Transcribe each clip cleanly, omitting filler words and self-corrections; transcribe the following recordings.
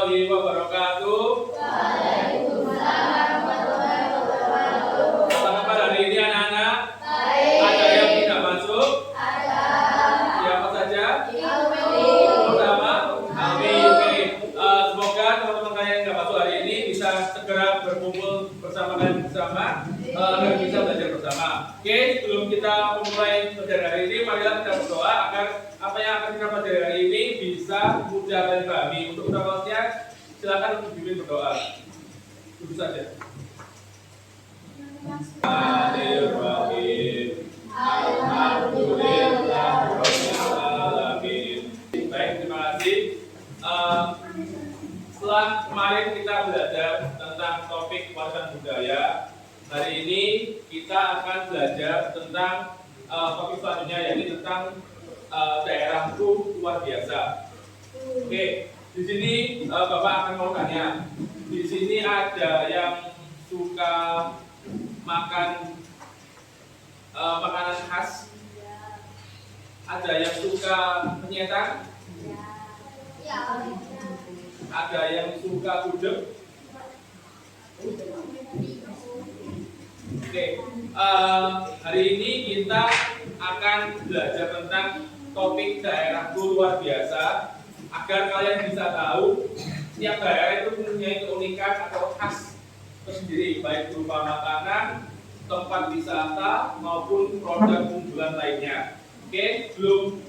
warahmatullahi wabarakatuh. Waalaikumsalam warahmatullahi wabarakatuh. Apa kabar hari ini anak-anak? Baik. Ada yang tidak masuk? Ada. Siapa saja? Amin. Pertama, amin. Oke. Semoga teman-teman kalian yang tidak masuk hari ini bisa segera berkumpul bersama kalian bersama agar bisa belajar bersama. Oke, sebelum kita memulai belajar hari ini, marilah kita berdoa agar apa yang akan kita pelajari hari ini bisa mudah dan dipahami. Untuk awalnya, silakan untuk Bimbing berdoa. Duduk saja. Bismillahirrahmanirrahim. Alhamdulillahirrahmanirrahim. Baik, terima kasih. Setelah kemarin kita belajar tentang topik warisan budaya, hari ini kita akan belajar tentang topik selanjutnya, yaitu tentang daerahku luar biasa. Oke, di sini Bapak akan mau tanya. Di sini ada yang suka makan makanan khas? Ada yang suka penyetan? Ada yang suka gudeg? Oke, hari ini kita akan belajar tentang topik daerahku luar biasa agar kalian bisa tahu setiap daerah itu mempunyai keunikan atau khas tersendiri, baik berupa makanan, tempat wisata maupun produk unggulan lainnya. Oke, sebelum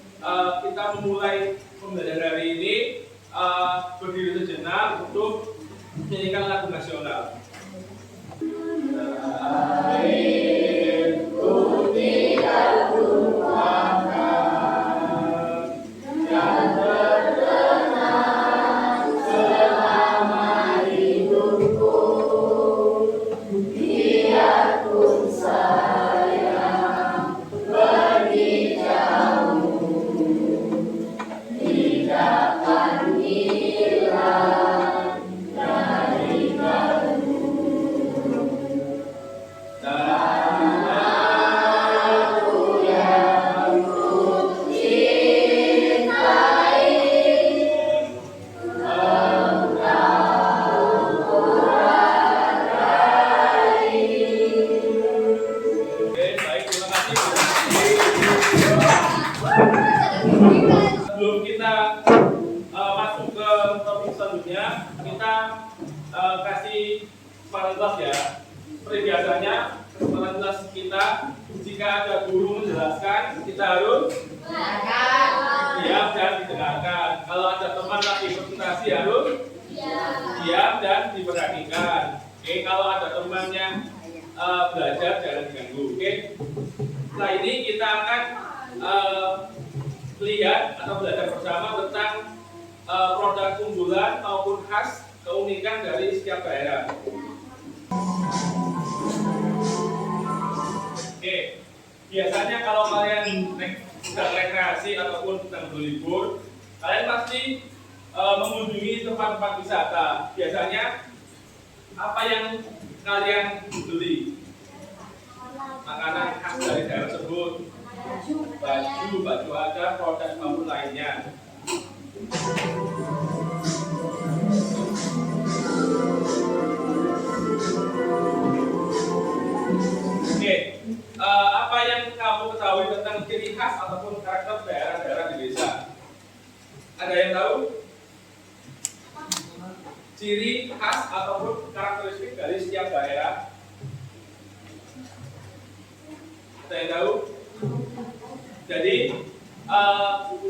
kita memulai pembelajaran hari ini, berdiri sejenak untuk menyanyikan lagu nasional. Sebelum kita masuk ke topik selanjutnya, kita kasih formalitas ya. Seperti biasanya, formalitas kita, jika ada guru menjelaskan, kita harus diam dan didengarkan. Kalau ada teman lagi presentasi, harus diam dan diperhatikan. Oke, kalau ada teman yang belajar, jangan diganggu. Oke, setelah ini kita akan lihat atau belajar bersama tentang produk unggulan maupun khas keunikan dari setiap daerah. Oke, biasanya kalau kalian sedang rekreasi ataupun sedang berlibur, kalian pasti mengunjungi tempat-tempat wisata. Biasanya apa yang kalian beli? Makanan khas dari daerah tersebut. Baju ada, produk maupun lainnya. Oke, apa yang kamu ketahui tentang ciri khas ataupun karakter daerah-daerah di desa? Ada yang tahu? Ciri khas ataupun karakteristik dari setiap daerah? Ada yang tahu? Jadi,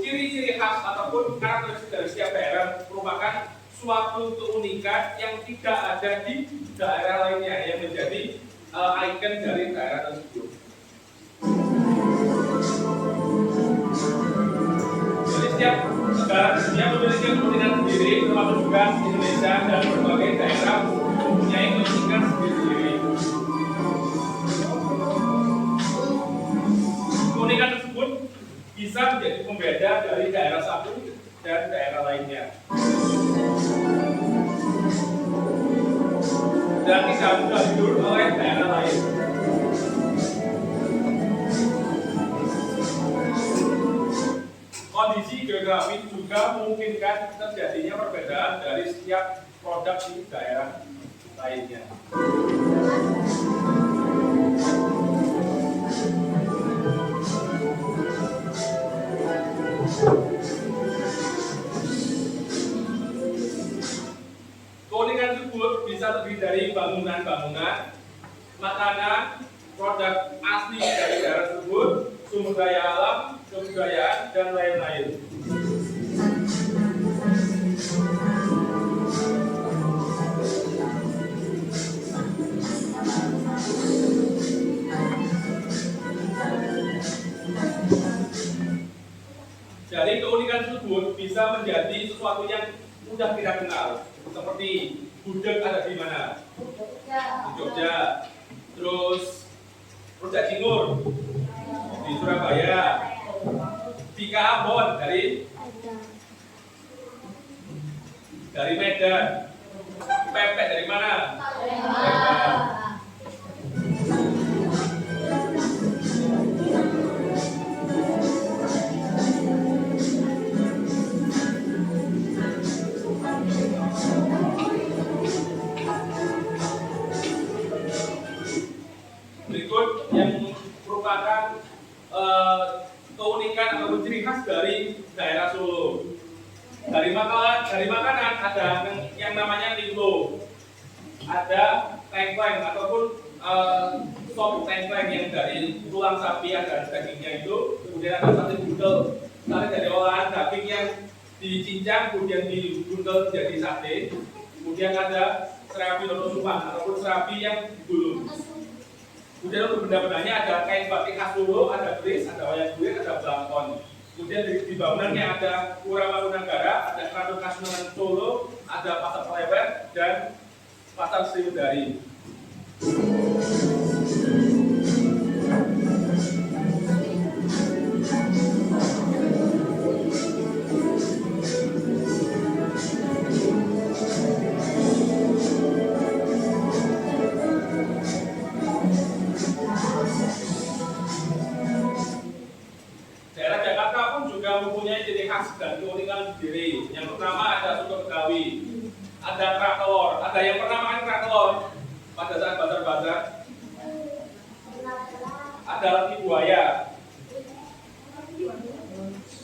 ciri-ciri khas ataupun karakteristik dari setiap daerah merupakan suatu keunikan yang tidak ada di daerah lainnya, yang menjadi ikon dari daerah tersebut. Jadi setiap negara yang memiliki keunikan sendiri, termasuk juga Indonesia dan berbagai daerah mempunyai keunikan sendiri-sendiri. Keunikan tersebut bisa menjadi pembeda dari daerah satu dan daerah lainnya. Dan tidak mudah tidur oleh daerah lain. kondisi geografis juga memungkinkan terjadinya perbedaan dari setiap produk di daerah lainnya. Keunikan tersebut bisa terdiri dari bangunan-bangunan, makanan, produk asli dari daerah tersebut, sumber daya alam, kebudayaan, dan lain-lain. Dari keunikan tersebut bisa menjadi sesuatu yang mudah kita kenal, seperti gudeg ada di mana? Di Jogja. Terus rujak cingur di Surabaya. Bika Ambon dari Medan. Pepek dari mana? Palembang. Berikut yang merupakan keunikan atau ciri khas dari daerah Solo. Dari makanan ada yang namanya linggo, ada tengkleng ataupun sop tengkleng yang dari tulang sapi ada dagingnya itu, kemudian ada sate buntel, sate dari olahan daging yang dicincang kemudian dibuntel jadi sate, kemudian ada serabi atau suman ataupun serabi yang digulung. Kemudian untuk benda-bendanya ada kain batik khas Solo, ada keris, ada wayang kulit, ada belangkon. Kemudian di bangunannya ada Pura Mangkunagara, ada Keraton Kasunanan Solo, ada Pasar Klewer, dan Pasar Sriwedari. Daerah Jakarta pun juga mempunyai ciri khas dan keunikan sendiri. Yang pertama ada soto Betawi, ada kerak telur. Ada yang pernah makan kerak telur pada saat bazar-bazar? Ada roti buaya,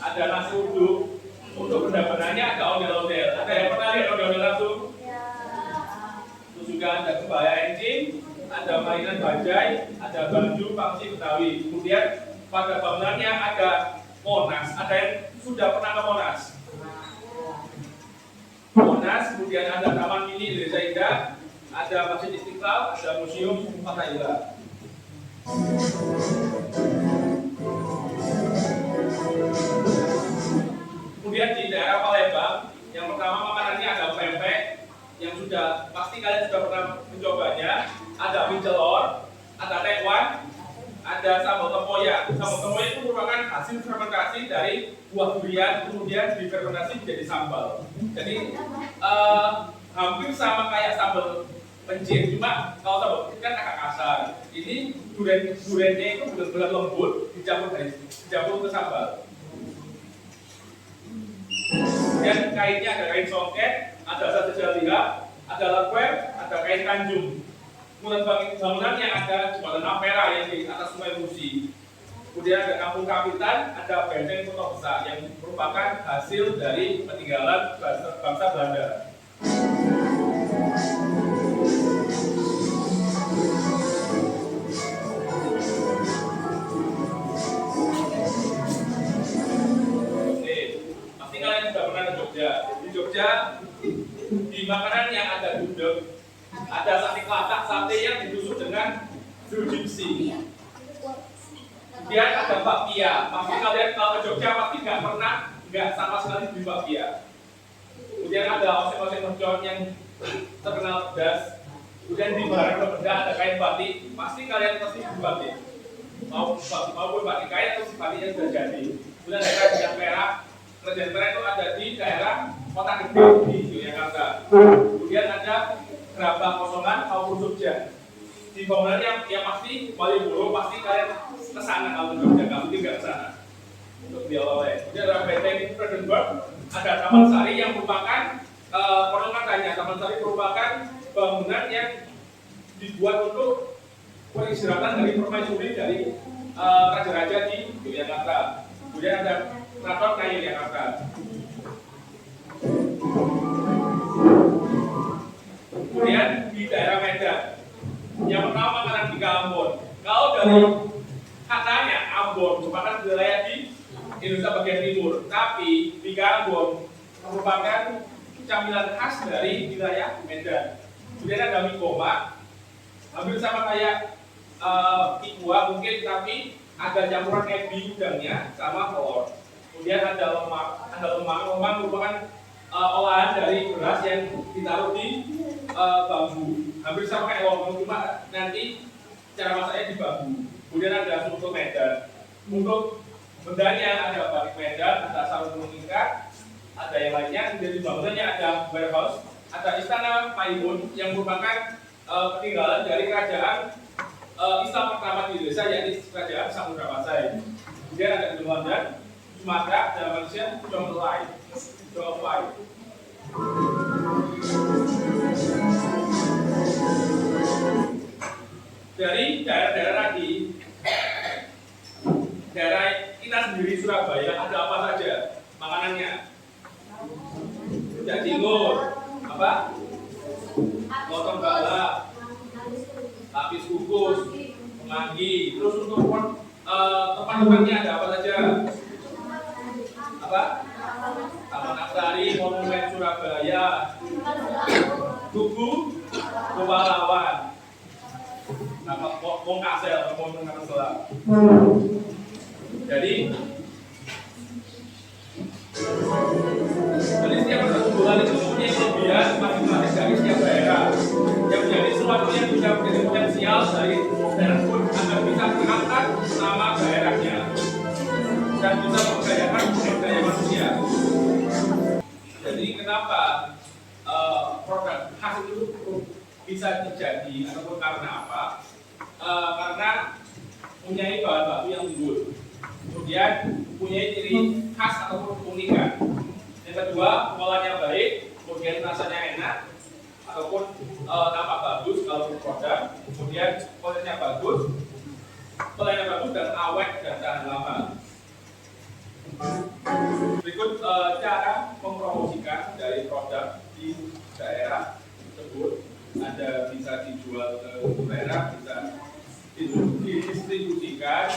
ada nasi uduk. Untuk benda-bendanya ada ondel-ondel. Ada yang pernah lihat ondel-ondel langsung? Terus juga ada kebaya encing, ada mainan bajai, ada banju, pangsi Betawi. Kemudian pada bangunannya ada Monas. Ada yang sudah pernah ke Monas? Monas, kemudian ada Taman Mini Indonesia Indah, ada Masjid Istiqlal, ada Museum Fathahillah. Kemudian di daerah Palembang, yang pertama makanannya ada pempek, yang sudah pasti kalian sudah pernah mencobanya. Ada mie telur, ada tekwan, ada sambal tempoyak. Sambal tempoyak itu merupakan hasil fermentasi dari buah durian, kemudian difermentasi menjadi sambal. Jadi hampir sama kayak sambal pencit, cuma kalau sambal pencit kan agak kasar. Ini duriannya itu benar-benar lembut, dicampur ke sambal. Kemudian kainnya ada kain songket, ada sate jaliha, ada lakuer, ada kain kanjung. Kemudian bangunannya ada Jembatan Ampera yang di atas Sungai Musi. Kemudian ada Kampung Kapitan, ada Benteng Kota Besar yang merupakan hasil dari peninggalan bangsa Belanda. Oke, pasti kalian sudah pernah ke Jogja. Di Jogja, di makanan yang ada gudeg, ada sate kelatak, sate yang ditusuk dengan jujimsi. Kemudian ada bakpia. Pasti kalian kalau ke Jogja pasti nggak sama sekali di bakpia. Kemudian ada oseng-oseng mercon yang terkenal pedas. Kemudian di barang berbeda ada kain batik. Pasti kalian pasti di batik. Maupun batik kain atau si batiknya sudah jadi. Kemudian ada kerajaan perak. Kerajaan perak itu ada di daerah Kota Gede di Yogyakarta. Kemudian ada gerabah kosongan maupun Jogja. Di bangunan yang pasti Malioboro pasti kalian kesana kalau ke Jogja, nggak mungkin nggak kesana untuk oleh. Kemudian ada Benteng Brandenburg, ada Taman Sari yang merupakan konon katanya Taman Sari merupakan bangunan yang dibuat untuk peristirahatan dari permaisuri dari raja-raja di Yogyakarta. Kemudian ada Keraton Ngayogyakarta. Kemudian di daerah Medan, yang pertama makanan di Ambon. Kalau dari katanya Ambon merupakan wilayah di Indonesia bagian timur, tapi di Ambon merupakan camilan khas dari wilayah Medan. Kemudian ada mie gomak, hampir sama kayak ikwa mungkin, tapi ada campuran ebi udangnya sama telur. Kemudian ada lemak, lemak merupakan olahan dari beras yang ditaruh di bambu. Hampir sama kayak lontong, cuma nanti cara masaknya di bambu. Kemudian ada soto Medan. Untuk bendanya ada batik Medan, ada sarung mengikat, ada yang lainnya. Kemudian di bangunannya ada warehouse, ada istana Maimun yang merupakan peninggalan dari kerajaan Islam pertama di Indonesia, yakni kerajaan Samudra Pasai. Kemudian ada di London, Sumatera, dan Malaysia, Jonglai. Dari daerah-daerah tadi, daerah kita sendiri Surabaya ada apa saja makanannya? Jajinggur, apa? Lontong balap, lapis kukus, manggi. Terus untuk tempat-tempatnya ada apa saja? Apa? Taman Aksari, Monumen Surabaya, Tugu, Pahlawan, nama Wong Kasel, Monumen Kasel. Jadi setiap perkumpulan itu punya kelebihan masing-masing dari setiap daerah, yang menjadi sesuatu yang bisa menjadi potensial dari daerah pun agar bisa mengangkat nama daerahnya dan bisa memberdayakan budaya manusia. Jadi kenapa produk khas itu bisa terjadi ataupun karena apa? Karena mempunyai bahan baku yang unggul, kemudian mempunyai ciri khas ataupun keunikan. Yang kedua, pengolahannya baik, kemudian rasanya enak, ataupun tampak bagus kalau produk, kemudian kualitasnya bagus, pelayanannya bagus dan awet dan tahan lama. Berikut cara mempromosikan dari produk di daerah tersebut. Ada bisa dijual ke daerah, bisa didistribusikan,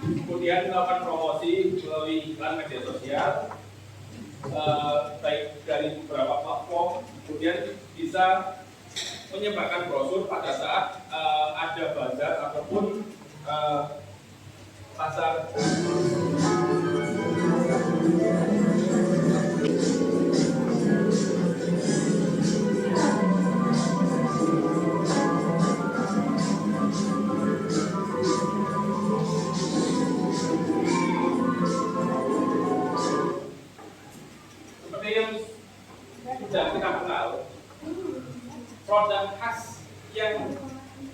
kemudian melakukan promosi melalui iklan media sosial, baik dari beberapa platform, kemudian bisa menyebarkan brosur pada saat ada bazar ataupun pasar. Seperti yang sudah kita kenal, produk khas yang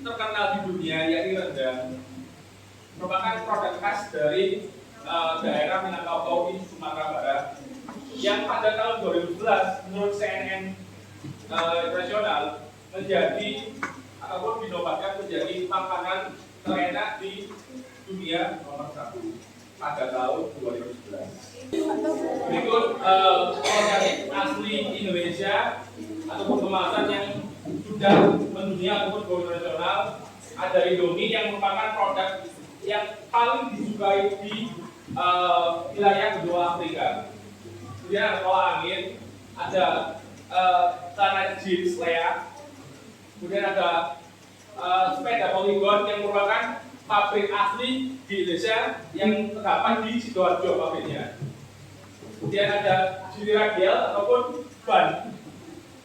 terkenal di dunia yakni rendang merupakan produk khas dari daerah Minangkabau di Sumatera Barat yang pada tahun 2011 menurut CNN Internasional menjadi ataupun dinobatkan menjadi makanan terenak di dunia nomor 1 pada tahun 2011. Berikut produk asli Indonesia ataupun kemasan yang sudah mendunia ataupun go internasional. Ada Indomie yang merupakan produk yang paling disukai di wilayah benua Afrika. Kemudian ada kola angin, ada celana jeans Lea, kemudian ada sepeda Polygon yang merupakan pabrik asli di Indonesia yang terdapat di Sidoarjo pabriknya. Kemudian ada Jili Radial ataupun ban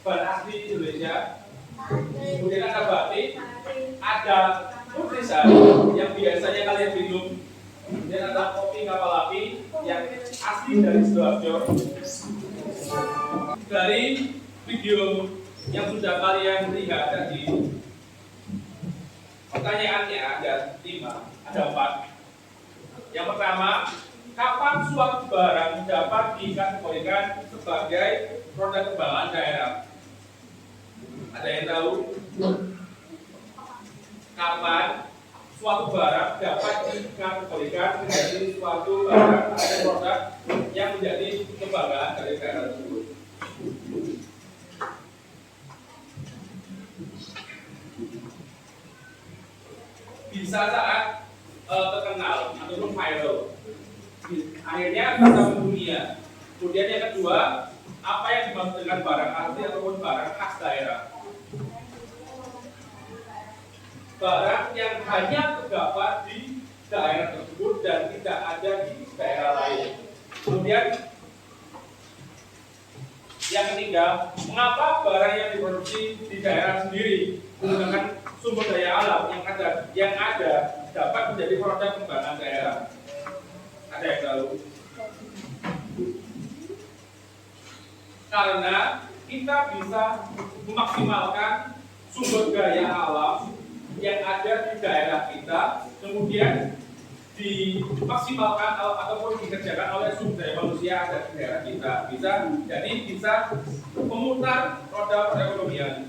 asli Indonesia. Kemudian ada batik, ada nutrisan yang biasanya kalian minum. Kemudian ada kopi kapal api yang asli dari Sidoarjo. Dari video yang sudah kalian lihat tadi, pertanyaannya ada 5, ada 4. Yang pertama, kapan suatu barang dapat dikategorikan sebagai produk kembangkan daerah? Ada yang tahu? Kapan suatu barang dapat dikategorikan menjadi suatu barang atau produk yang menjadi kebanggaan dari daerah tersebut? Bisa saat terkenal ataupun viral, akhirnya bisa mendunia. Kemudian yang kedua, apa yang dimaksud dengan barang asli ataupun barang khas daerah? Barang yang hanya terdapat di daerah tersebut dan tidak ada di daerah lain. Kemudian yang ketiga, mengapa barang yang diproduksi di daerah sendiri menggunakan sumber daya alam yang ada dapat menjadi produk kembangkan daerah? Ada yang tahu? Karena kita bisa memaksimalkan sumber daya alam yang ada di daerah kita, kemudian dimaksimalkan ataupun dikerjakan oleh sumber daya manusia yang ada di daerah kita. Bisa memutar roda perekonomian.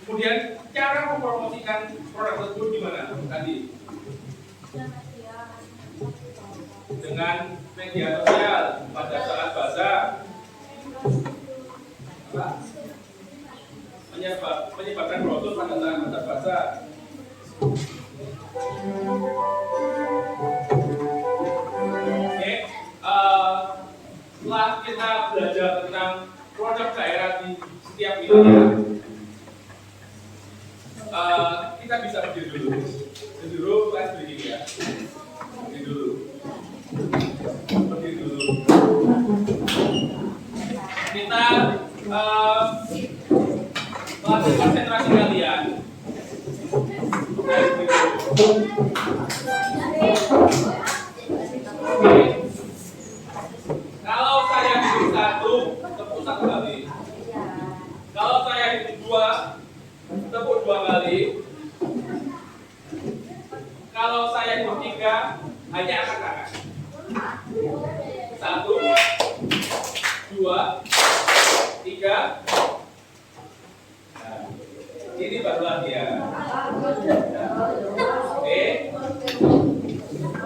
Kemudian cara mempromosikan produk tersebut gimana tadi? Dengan media sosial pada saat bazar, menyebarkan brosur pada saat bazar. Oke, setelah kita belajar tentang produk daerah di setiap wilayah, kita bisa berdiri dulu. Berdiri dulu, kelas berdiri ya. Berdiri dulu. Berdiri dulu. Kita melatih konsentrasi kalian. Oke. Kalau saya hitung satu, tepuk satu kali. Kalau saya hitung dua, tepuk dua kali. Kalau saya hitung tiga, hanya angkat tangan. Satu, dua, tiga. Nah, ini baru latihan. Oke,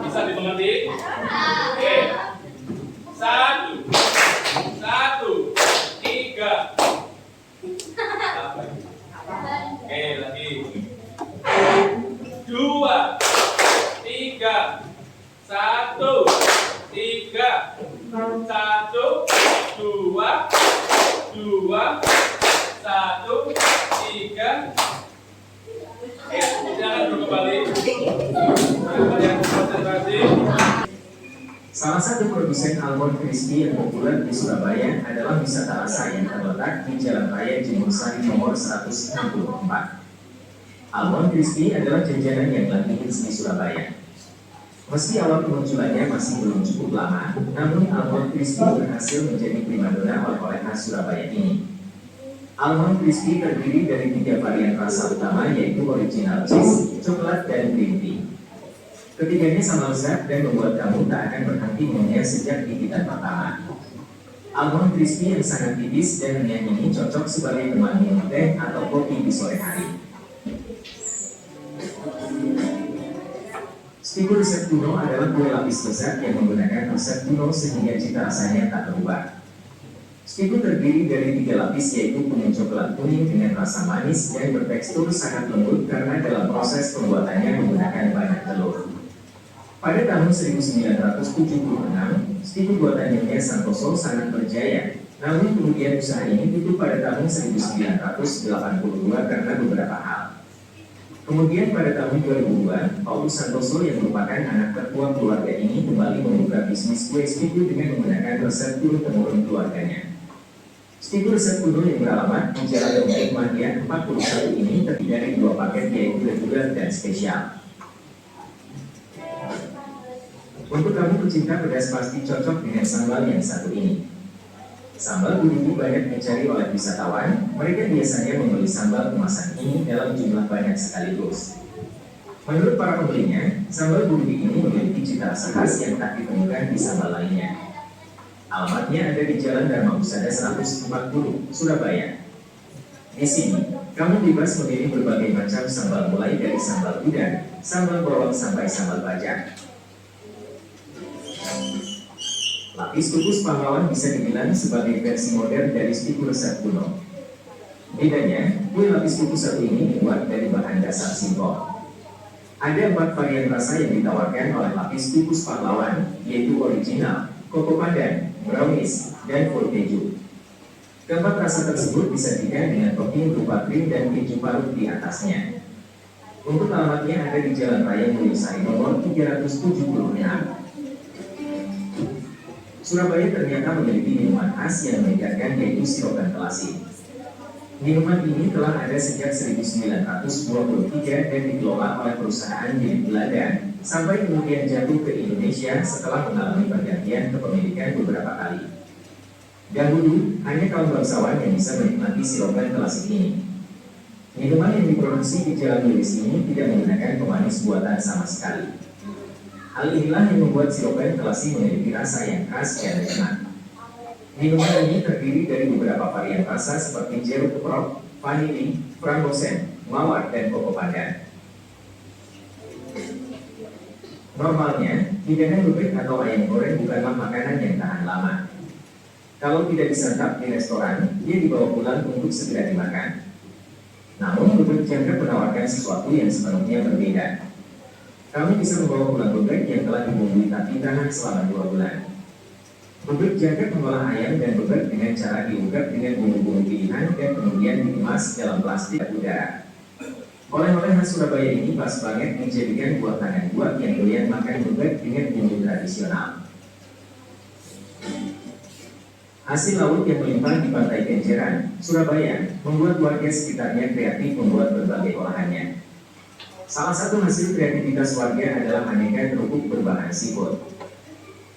bisa dimengerti? Oke, satu, tiga. Oke, lagi. Dua, tiga. Satu, tiga. Satu, dua, satu, tiga. Jangan kembali. Konsentrasi. Salah satu produsen almond crispy yang populer di Surabaya adalah Wisata Rasa yang terletak di Jalan Raya Jemur Sari nomor 164. Almond crispy adalah jajanan yang lagi hits di Surabaya. Meski awal kemunculannya masih belum cukup lama, namun almond crispy berhasil menjadi primadona oleh-oleh khas Surabaya ini. Almond crispy terdiri dari 3 varian rasa utama, yaitu original cheese, coklat, dan green tea. Ketiganya sama lezat dan membuat kamu tak akan berhenti mengunyah sejak gigitan pertama. Almond crispy yang sangat tipis dan renyah ini cocok sebagai teman minum teh atau kopi di sore hari. Stiku resep kuno adalah kue lapis lezat yang menggunakan resep kuno sehingga cita rasanya tak berubah. Stiku terdiri dari 3 lapis, yaitu kuning coklat kuning dengan rasa manis dan bertekstur sangat lembut karena dalam proses pembuatannya menggunakan banyak telur. Pada tahun 1976, stiku buatan Nyonya Santoso sangat berjaya. Namun kemudian usaha ini tutup pada tahun 1982 karena beberapa hal. Kemudian pada tahun 2002, Paulus Santoso yang merupakan anak tertua keluarga ini kembali membuka bisnis kue stiku dengan menggunakan resep turun-temurun keluarganya. Stiku resep kuno yang beralamat di Jalan Raya Mandia 41 ini terdiri dari 2 paket, yaitu reguler dan spesial. Untuk kamu pecinta pedas pasti cocok dengan sambal yang satu ini. Sambal gurih banyak dicari oleh wisatawan. Mereka biasanya membeli sambal kemasan ini dalam jumlah banyak sekaligus. Menurut para pembelinya, sambal gurih ini memiliki cita rasa khas yang tak ditemukan di sambal lainnya. Alamatnya ada di Jalan Dharma Husada 140, Surabaya. Di sini, kamu bebas memilih berbagai macam sambal mulai dari sambal udang, sambal bawang sampai sambal bajak. Lapis kukus pahlawan bisa dibilang sebagai versi modern dari stiku resep kuno. Bedanya, kue lapis kukus satu ini dibuat dari bahan dasar simpel. Ada 4 varian rasa yang ditawarkan oleh lapis kukus pahlawan, yaitu original, koko pandan, brownies, dan full keju. Keempat rasa tersebut disajikan dengan topping berupa krim dan keju parut di atasnya. Untuk alamatnya ada di Jalan Raya Mulyosari nomor 376. Surabaya ternyata memiliki minuman khas yang menyegarkan, yaitu siroban telasi. Minuman ini telah ada sejak 1923 dan dikelola oleh perusahaan milik Belanda, sampai kemudian jatuh ke Indonesia setelah mengalami pergantian kepemilikan beberapa kali. Dahulu, hanya kaum bangsawan yang bisa menikmati siroban telasi ini. Minuman yang diproduksi di Jalan Wilis ini tidak menggunakan pemanis buatan sama sekali. Hal inilah yang membuat siroban telasi memiliki rasa yang khas dan enak. Minuman ini terdiri dari beberapa varian rasa seperti jeruk keprok, vanili, frambozen, mawar, dan koko pandan. Normalnya, hidangan bebek atau ayam goreng bukanlah makanan yang tahan lama. Kalau tidak disantap di restoran, dia dibawa pulang untuk segera dimakan. Namun, bebek jangkar menawarkan sesuatu yang sepenuhnya berbeda. Kamu bisa membawa pulang bebek yang telah dibumbui tapi tahan selama 2 bulan. Bebek jangkar mengolah ayam dan bebek dengan cara diungkep dengan bumbu-bumbu pilihan dan kemudian dikemas dalam plastik udara. Oleh-oleh khas Surabaya ini pas banget dijadikan buah tangan buat yang doyan makan bebek dengan bumbu tradisional. Hasil laut yang melimpah di Pantai Kenjeran, Surabaya, membuat warga sekitarnya kreatif membuat berbagai olahannya. Salah satu hasil kreativitas warga adalah aneka kerupuk berbahan seafood.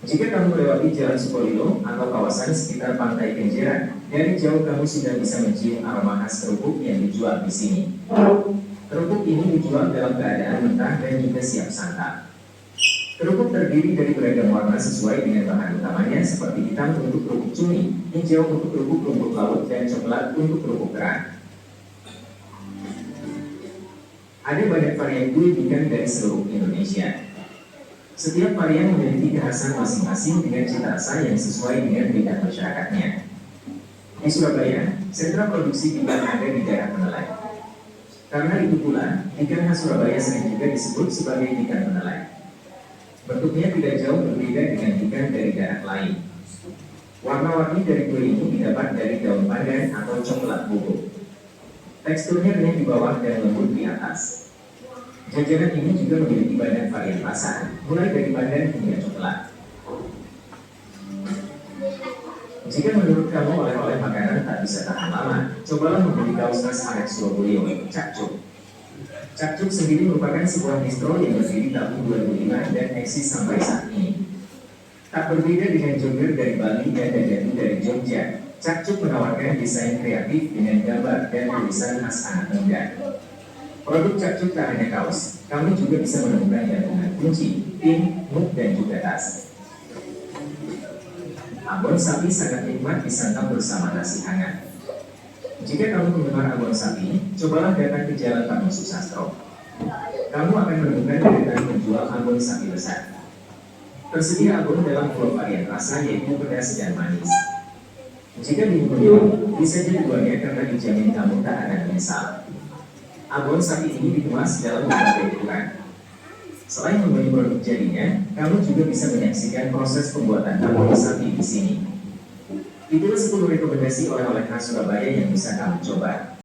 Jika kamu melewati Jalan Sukolilo atau kawasan sekitar Pantai Kenjeran, dari jauh kamu sudah bisa mencium aroma khas kerupuk yang dijual di sini. Kerupuk ini dijual dalam keadaan mentah dan juga siap santap. Kerupuk terdiri dari beragam warna sesuai dengan bahan utamanya seperti hitam untuk kerupuk cumi, hijau untuk kerupuk rumput laut, dan coklat untuk kerupuk kerang. Ada banyak varian kue ikan dari seluruh Indonesia. Setiap varian memiliki kekhasan masing-masing dengan cita rasa yang sesuai dengan lidah masyarakatnya. Di Surabaya, sentra produksi ikan ada di daerah Penelai. Karena itu pula, ikan khas Surabaya sering juga disebut sebagai ikan Penelai. Bentuknya tidak jauh berbeda dengan ikan dari daerah lain. Warna-warni dari kue ini didapat dari daun pandan atau coklat bubuk. Teksturnya renyah di bawah dan lembut di atas. Jajanan ini juga memiliki banyak varian rasa, mulai dari pandan hingga coklat. Jika menurut kamu oleh-oleh makanan tak bisa tahan lama, cobalah membeli kaos khas arek Surabaya, Cakcuk. Cakcuk sendiri merupakan sebuah distro yang berdiri tahun 2005 dan eksis sampai saat ini. Tak berbeda dengan jogger dari Bali dan daging dari Jogja, Cakcuk menawarkan desain kreatif dengan gambar dan tulisan khas anak muda. Produk Cakcuk tak hanya kaos, kamu juga bisa menemukan gantungan kunci, pin, mug, dan juga tas. Abon sapi sangat nikmat disantap bersama nasi hangat. Jika kamu penggemar abon sapi, cobalah datang ke Jalan Taman Susastro. Kamu akan menemukan deretan penjual abon sapi besar. Tersedia abon dalam 2 varian rasa, yaitu pedas dan manis. Jika bingung, bisa jadi keduanya karena dijamin kamu tak akan menyesal. Abon sapi ini dikemas dalam berbagai ukuran. Selain membeli produk jadinya, kamu juga bisa menyaksikan proses pembuatan abon sapi di sini. Itulah 10 rekomendasi oleh-oleh khas Surabaya yang bisa kamu coba.